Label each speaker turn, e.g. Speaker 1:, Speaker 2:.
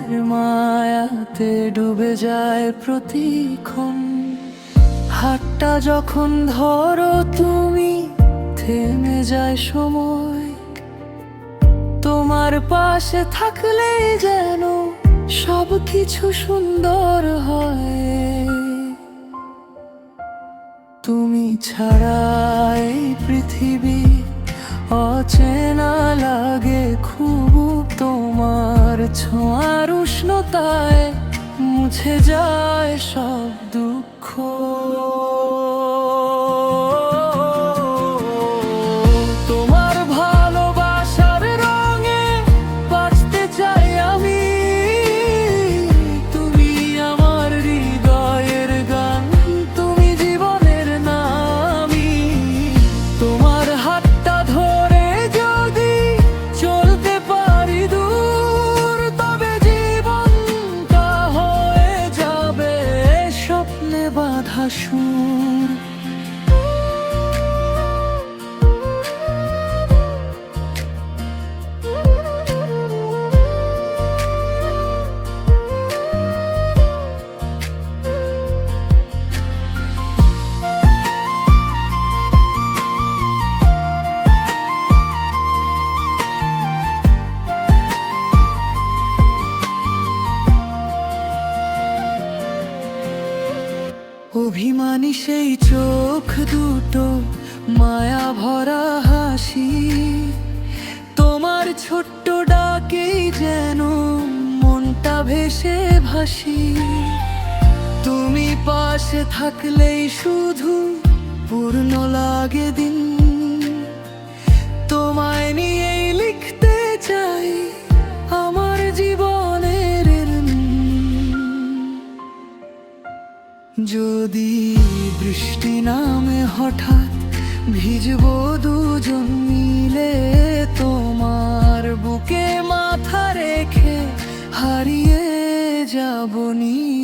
Speaker 1: মায়াতে ডুবে যায় প্রতিক্ষণ। হাতটা যখন ধরো তুমি, থেমে যায় সময়। তোমার পাশে থাকলেই যেন সব কিছু সুন্দর হয়। তুমি ছাড়া এই পৃথিবী অচেনা লাগে খুব। তোমার ছোঁয়ার উষ্ণতায় মুছে যায় সব দুঃখ। তোমার ভালোবাসার রঙে বাঁচতে চাই আমি। তুমি আমার হৃদয়ের গান, তুমি জীবনের নামি। তোমার হাতটা ধরে যদি চলতে পারি দূর, তবে জীবনটা হয়ে যাবে স্বপ্নে বাঁধা সুর। অভিমানী সেই চোখ দুটো, মায়া ভরা হাসি। তোমার ছোট্ট ডাকেই যেন মনটা ভেসে ভাসি। তুমি পাশে থাকলেই শুধু পূর্ণ লাগে দিন। তোমায় নিয়েই লিখতে চাই আমার জীবনের ঋণ। যদি বৃষ্টি নামে হঠাৎ, ভিজবো দুজন মিলে। তোমার বুকে মাথা রেখে হারিয়ে যাবো নি।